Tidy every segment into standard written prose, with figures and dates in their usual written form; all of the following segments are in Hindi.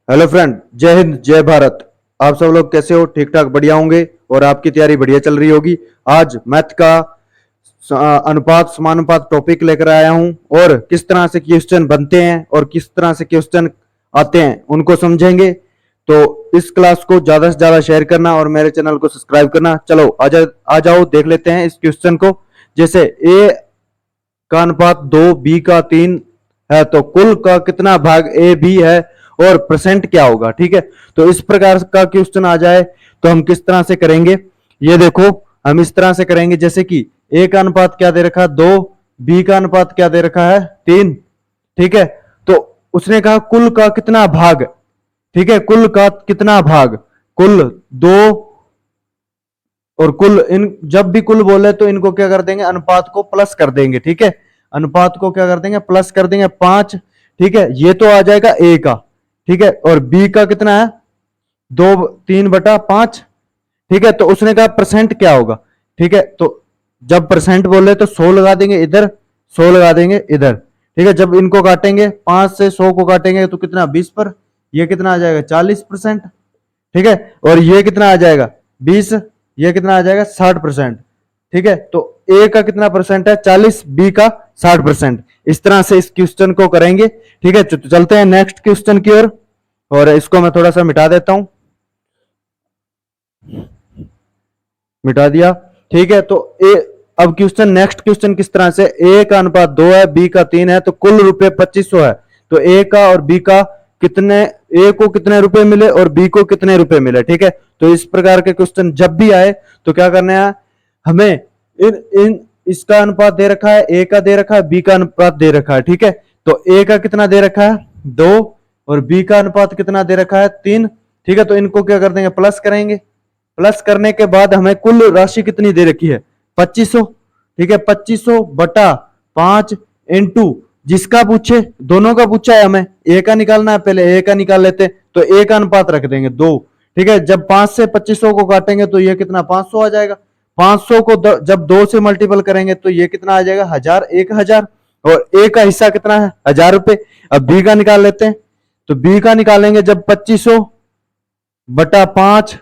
हेलो फ्रेंड, जय हिंद जय भारत। आप सब लोग कैसे हो? ठीक ठाक बढ़िया होंगे और आपकी तैयारी बढ़िया चल रही होगी। आज मैथ का अनुपात समानुपात टॉपिक लेकर आया हूं और किस तरह से क्वेश्चन बनते हैं और किस तरह से क्वेश्चन आते हैं उनको समझेंगे। तो इस क्लास को ज्यादा से ज्यादा शेयर करना और मेरे चैनल को सब्सक्राइब करना। चलो आ जाओ देख लेते हैं इस क्वेश्चन को। जैसे ए का अनुपात 2, बी का 3 है तो कुल का कितना भाग ए बी है और परसेंट क्या होगा। ठीक है, तो इस प्रकार का क्वेश्चन आ जाए तो हम किस तरह से करेंगे ये देखो। हम इस तरह से करेंगे जैसे कि ए का अनुपात क्या दे रखा है 2, बी का अनुपात क्या दे रखा है 3। ठीक है, तो उसने कहा कुल का कितना भाग। ठीक है, कुल का कितना भाग, कुल 2 और कुल, इन जब भी कुल बोले तो इनको क्या कर देंगे, अनुपात को प्लस कर देंगे। ठीक है, अनुपात को क्या कर देंगे, प्लस कर देंगे 5। ठीक है, ये तो आ जाएगा ए का। ठीक है, और बी का कितना है 3/5। ठीक है, तो उसने कहा परसेंट क्या होगा। ठीक है, तो जब परसेंट बोले तो 100 लगा देंगे इधर, 100 लगा देंगे इधर। ठीक है, जब इनको काटेंगे 5 से 100 को काटेंगे तो कितना 20 पर, ये कितना आ जाएगा 40%। ठीक है, और ये कितना आ जाएगा 20, ये कितना आ जाएगा 60%। ठीक है, तो ए का कितना परसेंट है 40, बी का 60%। इस तरह से इस क्वेश्चन को करेंगे। ठीक है, तो चलते हैं नेक्स्ट क्वेश्चन की ओर और इसको मैं थोड़ा सा मिटा देता हूं। मिटा दिया। ठीक है, तो ए अब क्वेश्चन, नेक्स्ट क्वेश्चन किस तरह से, ए का अनुपात 2 है, बी का 3 है तो कुल रुपए 2500 है। तो ए का और बी का कितने, ए को कितने रुपए मिले और बी को कितने रुपए मिले। ठीक है, तो इस प्रकार के क्वेश्चन जब भी आए तो क्या करना है हमें, इन इन इसका अनुपात दे रखा है, ए का दे रखा है, बी का अनुपात दे रखा है। ठीक है, तो ए का कितना दे रखा है 2 और बी का अनुपात कितना दे रखा है 3। ठीक है, तो इनको क्या कर देंगे, प्लस करेंगे। प्लस करने के बाद हमें कुल राशि कितनी दे रखी है 2500। ठीक है, 2500/5 इंटू जिसका पूछे, दोनों का पूछा है हमें, ए का निकालना है, पहले ए का निकाल लेते तो ए का अनुपात रख देंगे 2। ठीक है, जब 5 से 2500 को काटेंगे तो ये कितना 500 आ जाएगा। 500 को जब 2 से मल्टीपल करेंगे तो ये कितना आ जाएगा 1000, 1000। और ए का हिस्सा कितना है 1000 रुपए। अब बी का निकाल लेते हैं, तो बी का निकालेंगे जब 2500/5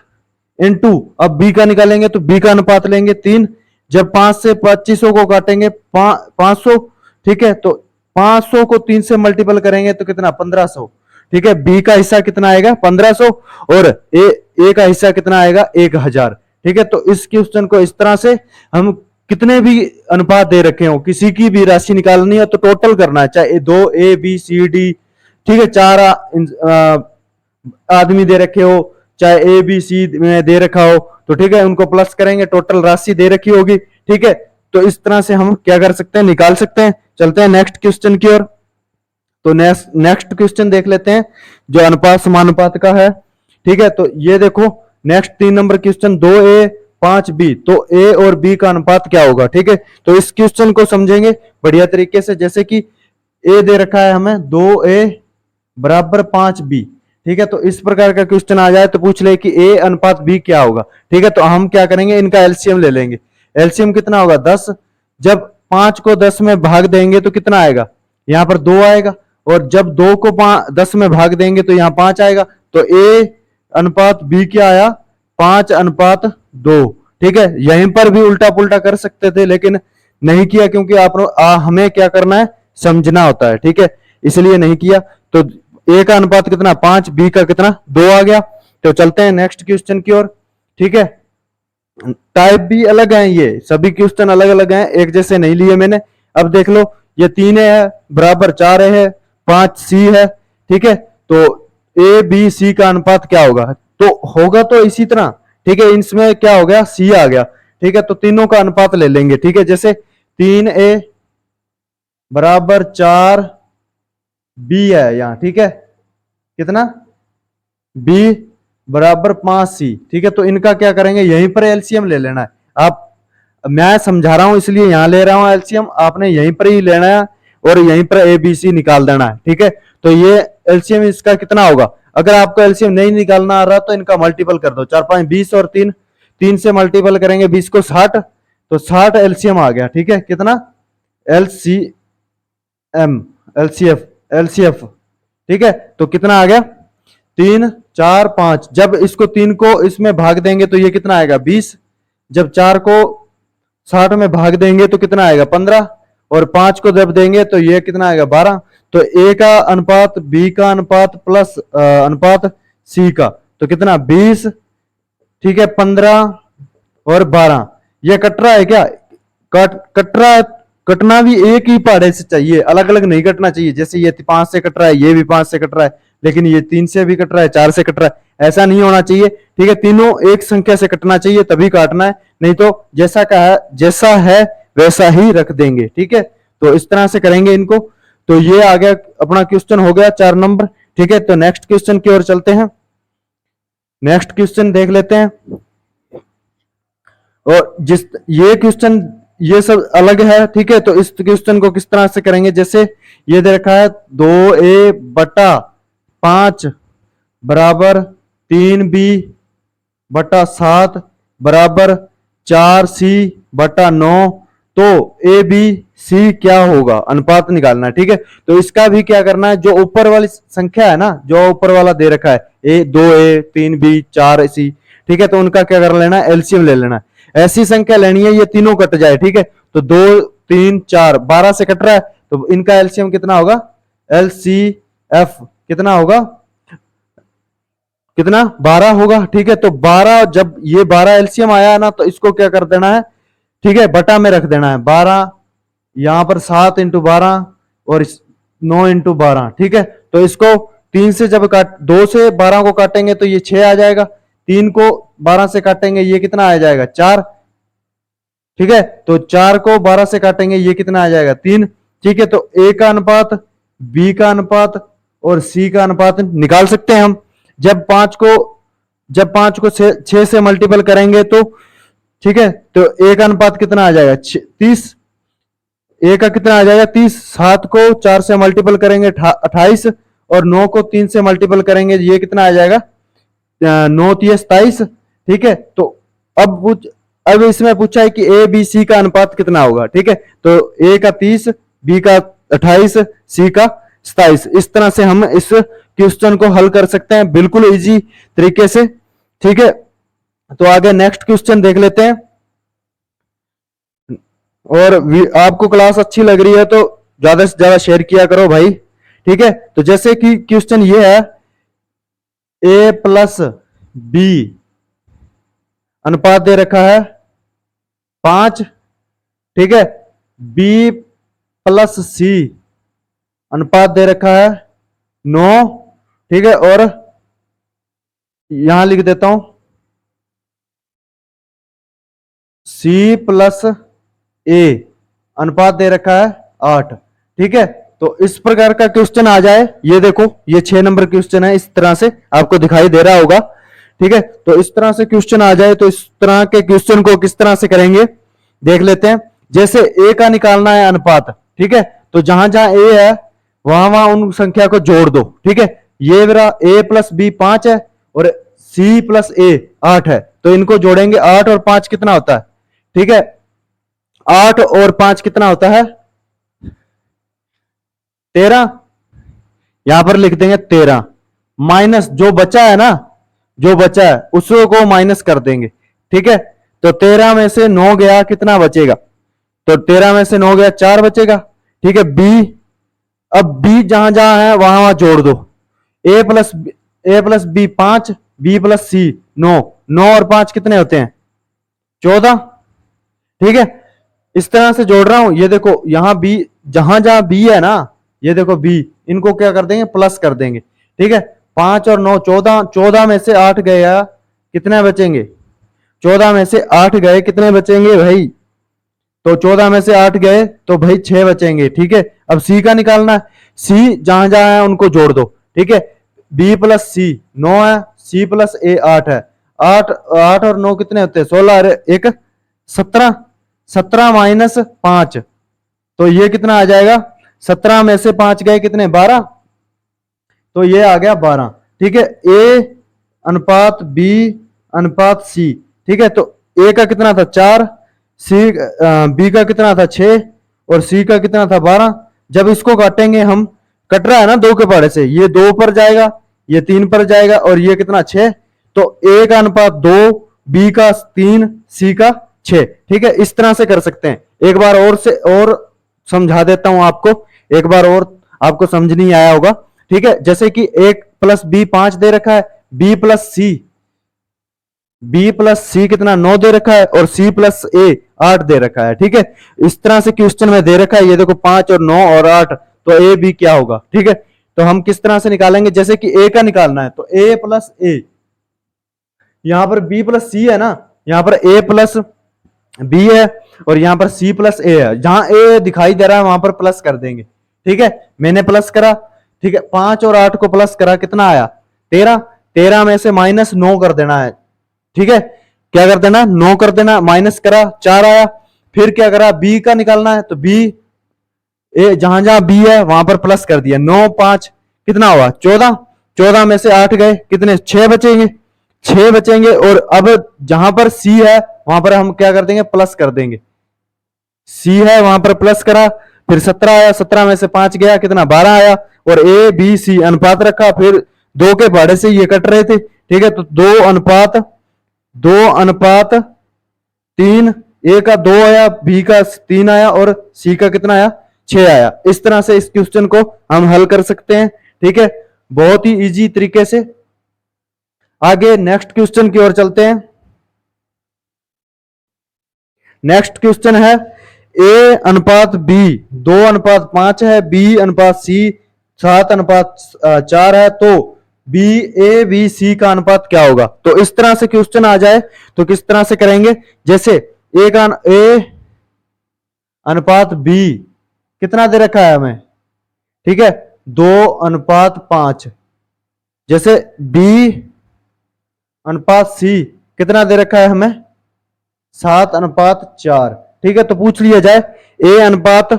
इंटू, अब बी का निकालेंगे तो बी का अनुपात लेंगे 3। जब 5 से 2500 को काटेंगे 500। ठीक है, तो 500 को 3 से मल्टीपल करेंगे तो कितना 1500। ठीक है, बी का हिस्सा कितना आएगा 1500 और ए का हिस्सा कितना आएगा 1000। ठीक है, तो इस क्वेश्चन को इस तरह से हम कितने भी अनुपात दे रखे हो, किसी की भी राशि निकालनी है तो टोटल करना है, चाहे 2 ए बी सी डी। ठीक है, 4 आदमी दे रखे हो, चाहे ए बी सी में दे रखा हो, तो ठीक है उनको प्लस करेंगे, टोटल राशि दे रखी होगी। ठीक है, तो इस तरह से हम क्या कर सकते हैं, निकाल सकते हैं। चलते हैं नेक्स्ट क्वेश्चन की ओर। तो नेक्स्ट क्वेश्चन देख लेते हैं जो अनुपात समानुपात का है। ठीक है, तो ये देखो next 3 number question, 2a 5b, तो a और b का अनुपात क्या होगा। ठीक है, तो इस क्वेश्चन को समझेंगे बढ़िया तरीके से। जैसे कि a दे रखा है हमें 2a = 5b। ठीक है, तो इस प्रकार का क्वेश्चन आ जाए तो पूछ ले कि a अनुपात b क्या होगा। ठीक है, तो हम क्या करेंगे, इनका एलसीएम ले लेंगे। एलसीएम कितना होगा 10। जब 5 को 10 में भाग देंगे तो कितना आएगा, यहां पर 2 आएगा। और जब 2 को 10 में भाग देंगे तो यहां 5 आएगा। तो a अनुपात b क्या आया 5:2। ठीक है, यहीं पर भी उल्टा पुल्टा कर सकते थे लेकिन नहीं किया, क्योंकि हमें क्या करना है, समझना होता है। ठीक है, इसलिए नहीं किया। तो ए का अनुपात कितना 5, बी का कितना 2 आ गया। तो चलते हैं नेक्स्ट क्वेश्चन की ओर। ठीक है, टाइप भी अलग है, ये सभी क्वेश्चन अलग अलग हैं, एक जैसे नहीं लिए मैंने। अब देख लो, ये 3 है बराबर 4 है, 5 सी है। ठीक है, तो ए बी सी का अनुपात क्या होगा, तो होगा तो इसी तरह। ठीक है, इसमें क्या हो गया सी आ गया। ठीक है, तो तीनों का अनुपात ले लेंगे। ठीक है, जैसे 3a = 4b है यहाँ। ठीक है, कितना b = 5c। ठीक है, तो इनका क्या करेंगे, यहीं पर एलसीएम ले लेना है। आप, मैं समझा रहा हूं इसलिए यहां ले रहा हूं एलसीएम, आपने यहीं पर ही लेना है और यहीं पर ए बी सी निकाल देना है। ठीक है, तो ये एलसीएम इसका कितना होगा। अगर आपको एलसीएम नहीं निकालना आ रहा तो इनका मल्टीपल कर दो, 4 5 20 और 3 से मल्टीपल करेंगे 20 को 60, तो 60 एलसीएम आ गया। ठीक है, कितना एलसीएम एलसीएफ। ठीक है, तो कितना आ गया 3 4 5, जब इसको 3 को इसमें भाग देंगे तो ये कितना आएगा 20, जब 4 को 60 में भाग देंगे तो कितना आएगा 15, और 5 को जब देंगे तो ये कितना आएगा 12। तो ए का अनुपात बी का अनुपात प्लस अनुपात सी का, तो कितना 20, ठीक है 15 और 12। ये कट रहा है क्या? कट रहा है। कटना भी एक ही पहाड़े से चाहिए, अलग अलग नहीं कटना चाहिए। जैसे ये 5 से कट रहा है, ये भी 5 से कट रहा है, लेकिन ये 3 से भी कट रहा है, 4 से कट रहा है, ऐसा नहीं होना चाहिए। ठीक है, तीनों एक संख्या से कटना चाहिए तभी काटना है, नहीं तो जैसा है वैसा ही रख देंगे। ठीक है, तो इस तरह से करेंगे इनको। तो ये आ गया अपना क्वेश्चन, हो गया 4 नंबर। ठीक है, तो नेक्स्ट क्वेश्चन की ओर चलते हैं। नेक्स्ट क्वेश्चन देख लेते हैं। और ये क्वेश्चन ये सब अलग है। ठीक है, तो इस क्वेश्चन को किस तरह से करेंगे, जैसे ये दे रखा है 2a बटा 5 बराबर 3b बटा 7 बराबर 4c बटा 9, तो ए बी सी क्या होगा, अनुपात निकालना है। ठीक है, तो इसका भी क्या करना है, जो ऊपर वाली संख्या है ना, जो ऊपर वाला दे रखा है 2a 3b 4c, ठीक है, तो उनका क्या कर लेना है, एलसीएम ले लेना है। ऐसी संख्या लेनी है ये तीनों कट जाए। ठीक है, तो 2 3 4 12 से कट रहा है, तो इनका एलसीएम कितना होगा, एलसीएफ कितना होगा, कितना 12 होगा। ठीक है, तो 12, जब ये 12 एलसीएम आया ना, तो इसको क्या कर देना है, ठीक है, बटा में रख देना है 12, यहां पर 7 इंटू 12 और 9 इंटू 12। ठीक है, तो इसको 3 से जब 2 से 12 को काटेंगे तो ये 6 आ जाएगा, 3 को 12 से काटेंगे ये कितना आ जाएगा 4। ठीक है, तो 4 को 12 से काटेंगे ये कितना आ जाएगा 3। ठीक है, तो ए का अनुपात, बी का अनुपात और सी का अनुपात निकाल सकते हैं हम। जब 5 को 6 से मल्टीपल करेंगे तो, ठीक है, तो ए का अनुपात कितना आ जाएगा 30, ए का कितना आ जाएगा 30। 7 को 4 से मल्टीपल करेंगे 28, और 9 को 3 से मल्टीपल करेंगे ये कितना आ जाएगा 9 3 27। ठीक है, तो अब इसमें पूछा है कि ए बी सी का अनुपात कितना होगा। ठीक है, तो ए का 30, बी का 28, सी का 27। इस तरह से हम इस क्वेश्चन को हल कर सकते हैं बिल्कुल इजी तरीके से। ठीक है, तो आगे नेक्स्ट क्वेश्चन देख लेते हैं। और आपको क्लास अच्छी लग रही है तो ज्यादा से ज्यादा शेयर किया करो भाई। ठीक है, तो जैसे कि क्वेश्चन ये है, ए प्लस बी अनुपात दे रखा है 5। ठीक है, बी प्लस सी अनुपात दे रखा है 9। ठीक है, और यहां लिख देता हूं सी प्लस ए अनुपात दे रखा है 8। ठीक है, तो इस प्रकार का क्वेश्चन आ जाए, ये देखो ये 6 नंबर क्वेश्चन है, इस तरह से आपको दिखाई दे रहा होगा। ठीक है, तो इस तरह से क्वेश्चन आ जाए तो इस तरह के क्वेश्चन को किस तरह से करेंगे देख लेते हैं। जैसे ए का निकालना है अनुपात, ठीक है, तो जहां जहां ए है वहां वहां उन संख्या को जोड़ दो। ठीक है, ये मेरा ए प्लस बी 5 है और सी प्लस ए 8 है, तो इनको जोड़ेंगे। 8 और 5 कितना होता है, ठीक है, 8 और 5 कितना होता है 13। यहां पर लिख देंगे 13, माइनस जो बचा है ना, जो बचा है उसको माइनस कर देंगे। ठीक है, तो 13 में से 9 गया, कितना बचेगा, तो 13 में से 9 गया 4 बचेगा। ठीक है, बी, अब बी जहां जहां है वहां वहां जोड़ दो। ए प्लस बी 5, बी प्लस सी 9, 9 और 5 कितने होते हैं 14। ठीक है, इस तरह से जोड़ रहा हूं। ये देखो यहां बी, जहां जहां बी है ना, ये देखो बी, इनको क्या कर देंगे प्लस कर देंगे। ठीक है, 5 और 9 14, 14 में से 8 गया, कितने बचेंगे 14 में से 8 गए, कितने बचेंगे भाई, तो 14 में से 8 गए तो भाई 6 बचेंगे। ठीक है, अब सी का निकालना है, सी जहां जहां है उनको जोड़ दो। ठीक है, बी प्लस सी 9 है, सी प्लस ए 8 है, 8 और 9 कितने होते हैं 16, अरे एक 17, 17 माइनस 5, तो ये कितना आ जाएगा 17 में से 5 गए कितने 12, तो ये आ गया 12। ठीक है, ए अनुपात बी अनुपात सी। ठीक है, तो ए का कितना था 4, सी बी का कितना था 6 और सी का कितना था 12। जब इसको काटेंगे हम, कट रहा है ना 2 के पहाड़े से, ये 2 ऊपर जाएगा, ये 3 पर जाएगा और ये कितना 6, तो A का अनुपात 2, B का 3, C का 6। ठीक है, इस तरह से कर सकते हैं। एक बार और समझा देता हूं आपको, एक बार और आपको समझ नहीं आया होगा। ठीक है, जैसे कि 1 + B 5 दे रखा है, बी प्लस सी कितना 9 दे रखा है, और सी प्लस ए 8 दे रखा है। ठीक है, इस तरह से क्वेश्चन में दे रखा है, ये देखो 5 और 9 और 8, तो ए बी क्या होगा। ठीक है, तो हम किस तरह से निकालेंगे, जैसे कि ए का निकालना है तो ए प्लस ए, यहां पर बी प्लस सी है ना, यहां पर ए प्लस बी है और यहां पर सी प्लस ए है, जहां ए दिखाई दे रहा है वहां पर प्लस कर देंगे। ठीक है, मैंने प्लस करा। ठीक है, 5 और 8 को प्लस करा, कितना आया 13, 13 में से -9 कर देना है। ठीक है, क्या कर देना, 9 कर देना, माइनस करा 4 आया। फिर क्या करा, बी का निकालना है तो बी ए जहां जहां बी है वहां पर प्लस कर दिया, 9 5 कितना हुआ 14, 14 में से 8 गए, कितने 6 बचेंगे, 6 बचेंगे। और अब जहां पर सी है वहां पर हम क्या कर देंगे, प्लस कर देंगे। सी है वहां पर प्लस करा, फिर 17 आया, 17 में से 5 गया, कितना 12 आया। और ए बी सी अनुपात रखा, फिर 2 के भाड़े से ये कट रहे थे। ठीक है, तो 2:3, ए का 2 आया, बी का 3 आया और सी का कितना आया 6 आया। इस तरह से इस क्वेश्चन को हम हल कर सकते हैं। ठीक है, बहुत ही इजी तरीके से। आगे नेक्स्ट क्वेश्चन की ओर चलते हैं। नेक्स्ट क्वेश्चन है ए अनुपात बी 2:5 है, बी अनुपात सी 7:4 है, तो बी ए बी सी का अनुपात क्या होगा। तो इस तरह से क्वेश्चन आ जाए तो किस तरह से करेंगे, जैसे ए अनुपात बी कितना दे रखा है हमें, ठीक है 2:5, जैसे बी अनुपात सी कितना दे रखा है हमें 7:4। ठीक है, तो पूछ लिया जाए ए अनुपात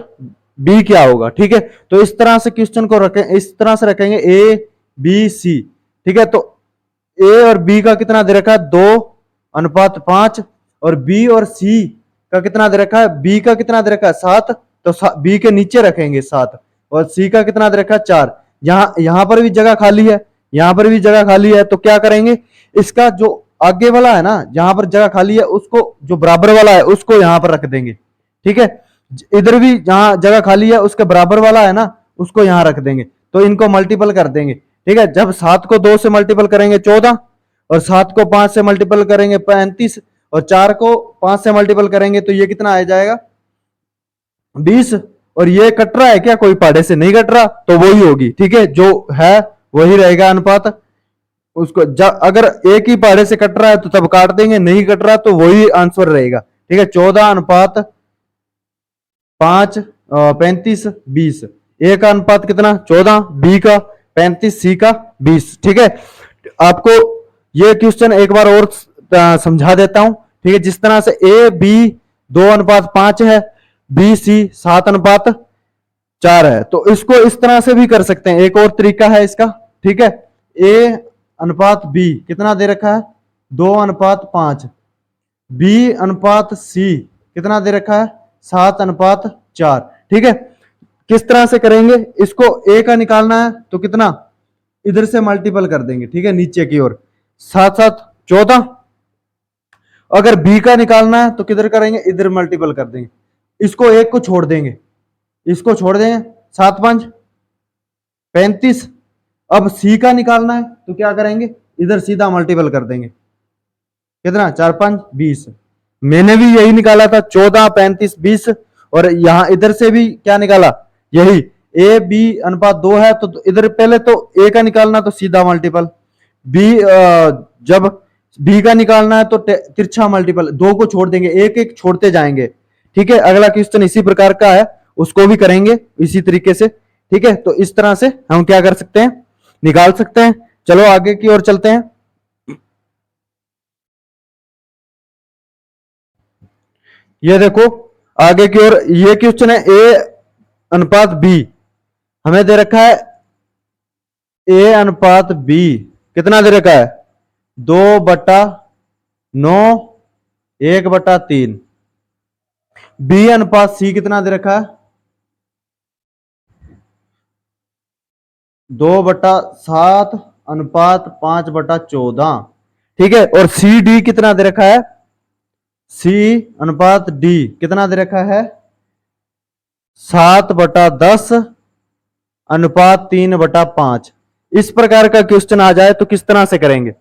बी क्या होगा। ठीक है, तो इस तरह से क्वेश्चन को रखें, इस तरह से रखेंगे ए बी सी। ठीक है, तो ए और बी का कितना दे रखा है 2:5, और बी और सी का कितना दे रखा है, बी का कितना दे रखा है 7, तो बी के नीचे रखेंगे 7, और सी का कितना दे रखा है 4। यहां पर भी जगह खाली है, यहां पर भी जगह खाली है, तो क्या करेंगे, इसका जो आगे वाला है ना जहां पर जगह खाली है, उसको जो बराबर वाला है उसको यहां पर रख देंगे। ठीक है, इधर भी जहां जगह खाली है उसके बराबर वाला है ना उसको यहां रख देंगे, तो इनको मल्टीपल कर देंगे। ठीक है, जब 7 को 2 से मल्टीपल करेंगे 14, और 7 को 5 से मल्टीपल करेंगे 35, और 4 को 5 से मल्टीपल करेंगे तो ये कितना आ जाएगा 20। और ये कट रहा है क्या, कोई पहाड़े से नहीं कट रहा, तो वही होगी। ठीक है, जो है वही रहेगा अनुपात। उसको अगर एक ही पहाड़े से कट रहा है तो तब काट देंगे, नहीं कट रहा तो वही आंसर रहेगा। ठीक है, 14:5 35 20, ए का अनुपात कितना 14, बी का 35, सी का 20। ठीक है, आपको ये क्वेश्चन एक बार और समझा देता हूं। ठीक है, जिस तरह से ए बी 2:5 है, बी सी 7:4 है, तो इसको इस तरह से भी कर सकते हैं। एक और तरीका है इसका। ठीक है, ए अनुपात बी कितना दे रखा है 2:5, बी अनुपात सी कितना दे रखा है 7:4। ठीक है, किस तरह से करेंगे, इसको ए का निकालना है तो कितना इधर से मल्टीपल कर देंगे। ठीक है, नीचे की ओर 7 7 14। अगर बी का निकालना है तो किधर करेंगे, इधर मल्टीपल कर देंगे, इसको एक को छोड़ देंगे, इसको छोड़ देंगे 7 5 35। अब सी का निकालना है तो क्या करेंगे, इधर सीधा मल्टीपल कर देंगे, कितना 4 5 20। मैंने भी यही निकाला था 14 35 20, और यहां इधर से भी क्या निकाला, यही ए बी अनुपात 2 है, तो इधर पहले तो ए का निकालना तो सीधा मल्टीपल, बी जब बी का निकालना है तो तिरछा मल्टीपल, 2 को छोड़ देंगे, एक एक छोड़ते जाएंगे। ठीक है, अगला क्वेश्चन इसी प्रकार का है, उसको भी करेंगे इसी तरीके से। ठीक है, तो इस तरह से हम क्या कर सकते हैं, निकाल सकते हैं। चलो आगे की ओर चलते हैं। ये देखो आगे की ओर, ये क्वेश्चन है ए अनुपात बी, हमें दे रखा है ए अनुपात बी कितना दे रखा है 2/9 1/3। बी अनुपात सी कितना दे रखा है 2/7 अनुपात 5/14, ठीक है। और सी डी कितना दे रखा है, सी अनुपात डी कितना दे रखा है, 7/10 अनुपात 3/5। इस प्रकार का क्वेश्चन आ जाए तो किस तरह से करेंगे,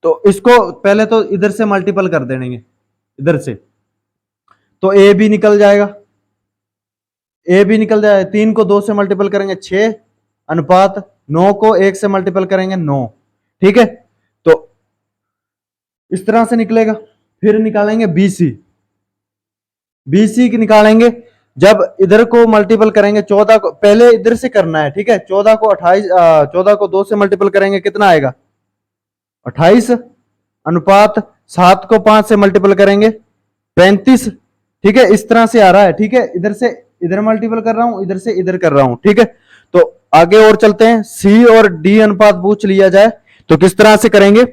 तो इसको पहले तो इधर से मल्टीपल कर देंगे, इधर से तो ए भी निकल जाएगा, ए भी निकल जाएगा। 3 को 2 से मल्टीपल करेंगे 6 अनुपात 9 को 1 से मल्टीपल करेंगे 9, ठीक है। तो इस तरह से निकलेगा। फिर निकालेंगे बीसी, बीसी की निकालेंगे जब इधर को मल्टीपल करेंगे 14 को, पहले इधर से करना है, ठीक है। 14 को 2 से मल्टीपल करेंगे कितना आएगा 28 अनुपात 7 को 5 से मल्टीपल करेंगे 35, ठीक है। इस तरह से आ रहा है, ठीक है। इधर से इधर मल्टीपल कर रहा हूं, इधर से इधर कर रहा हूं, ठीक है। तो आगे और चलते हैं। सी और डी अनुपात पूछ लिया जाए तो किस तरह से करेंगे,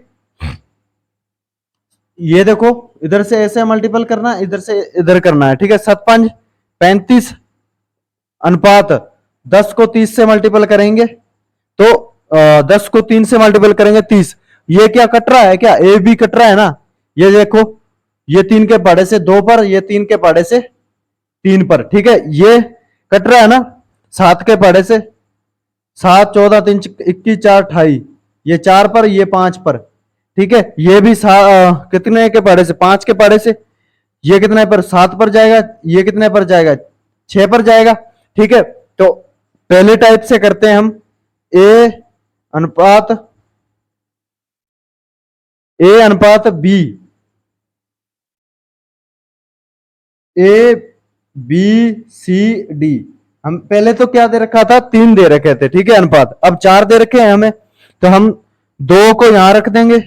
ये देखो इधर से ऐसे मल्टीपल करना है, इधर से इधर करना है, ठीक है। 7 5 35 अनुपात 10 को 30 से मल्टीपल करेंगे तो 10 को 3 से मल्टीपल करेंगे 30। ये क्या कट रहा है, क्या ए बी कट रहा है ना, ये देखो, ये 3 के पहाड़े से 2 पर, ये 3 के पहाड़े से 3 पर, ठीक है। ये कट रहा है ना 7 के पहाड़े से, 7 14 3 21 4 28, ये 4 पर, ये 5 पर, ठीक है। ये भी कितने के पहाड़े से, 5 के पहाड़े से, ये कितने पर 7 पर जाएगा, ये कितने पर जाएगा 6 पर जाएगा, ठीक है। तो पहले टाइप से करते हैं हम, ए अनुपात B, A B C D. हम पहले तो क्या दे रखा था, 3 दे रखे थे, ठीक है अनुपात। अब 4 दे रखे हैं हमें, तो हम 2 को यहां रख देंगे,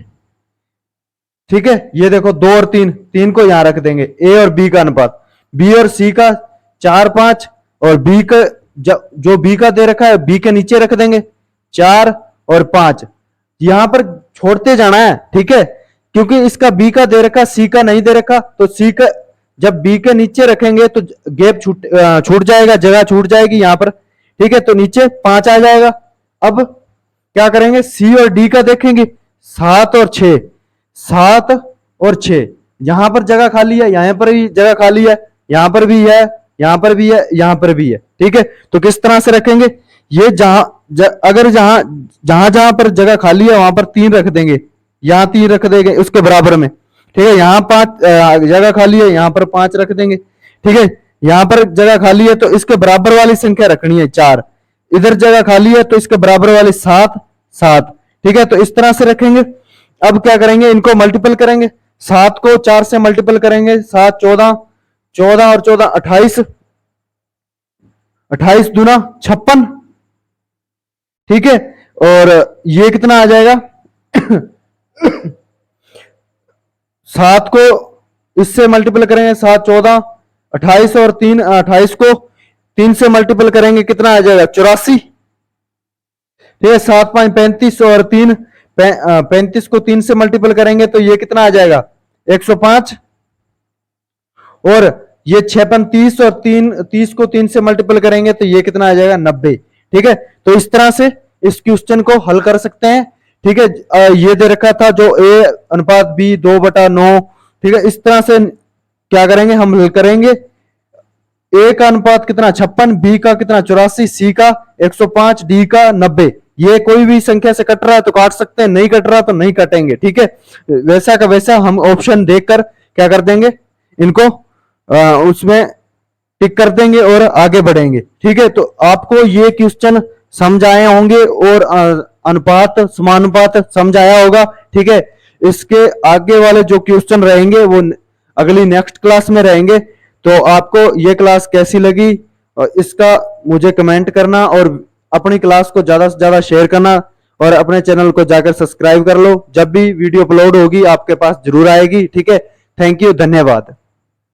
ठीक है। ये देखो 2 और 3 को यहां रख देंगे। ए और बी का अनुपात, बी और सी का 4 5, और बी का जो बी का दे रखा है बी के नीचे रख देंगे 4 और 5, यहां पर छोड़ते जाना है, ठीक है। क्योंकि इसका बी का दे रखा, सी का नहीं दे रखा, तो सी का जब बी के नीचे रखेंगे तो गैप छूट जाएगा, जगह छूट जाएगी यहां पर, ठीक है। तो नीचे 5 आ जाएगा। अब क्या करेंगे, सी और डी का देखेंगे, 7 और 6, 7 और 6, यहां पर जगह खाली है, यहां पर भी जगह खाली है, यहां पर भी है, यहां पर भी है, यहां पर भी है, ठीक है। तो किस तरह से रखेंगे, ये अगर जहां जहां पर जगह खाली है वहां पर 3 रख देंगे, यहां 3 रख देंगे उसके बराबर में, ठीक है। यहां 5 जगह खाली है, यहां पर 5 रख देंगे, ठीक है। यहां पर जगह खाली है तो इसके बराबर वाली संख्या रखनी है 4, इधर जगह खाली है तो इसके बराबर वाली 7 7, ठीक है। तो इस तरह से रखेंगे। अब क्या करेंगे, इनको मल्टीपल करेंगे, 7 को 4 से मल्टीपल करेंगे, 7 14, 14 और 14 28, 28 दूना 56, ठीक है। और ये कितना आ जाएगा 7 को इससे मल्टीपल करेंगे, 7 14 28 और 3 28 को 3 से मल्टीपल करेंगे कितना आ जाएगा 84, ठीक है। 7 5 35 और 3 35 को 3 से मल्टीपल करेंगे तो ये कितना आ जाएगा 105, और ये 6 30 और 30 को 3 से मल्टीपल करेंगे तो ये कितना आ जाएगा 90, ठीक है। तो इस तरह से इस क्वेश्चन को हल कर सकते हैं, ठीक है। ये दे रखा था जो ए अनुपात बी 2/9, ठीक है। इस तरह से क्या करेंगे, हम हल करेंगे। ए का अनुपात कितना 56, बी का कितना 84, सी का 105, डी का 90। ये कोई भी संख्या से कट रहा है तो काट सकते हैं, नहीं कट रहा तो नहीं काटेंगे, ठीक है। वैसा का वैसा हम ऑप्शन देखकर क्या कर देंगे, इनको उसमें टिक कर देंगे और आगे बढ़ेंगे, ठीक है। तो आपको ये क्वेश्चन समझ आए होंगे और अनुपात समानुपात समझ आया होगा, ठीक है। इसके आगे वाले जो क्वेश्चन रहेंगे वो अगली नेक्स्ट क्लास में रहेंगे। तो आपको ये क्लास कैसी लगी और इसका मुझे कमेंट करना, और अपनी क्लास को ज्यादा से ज्यादा शेयर करना, और अपने चैनल को जाकर सब्सक्राइब कर लो। जब भी वीडियो अपलोड होगी आपके पास जरूर आएगी, ठीक है। थैंक यू, धन्यवाद।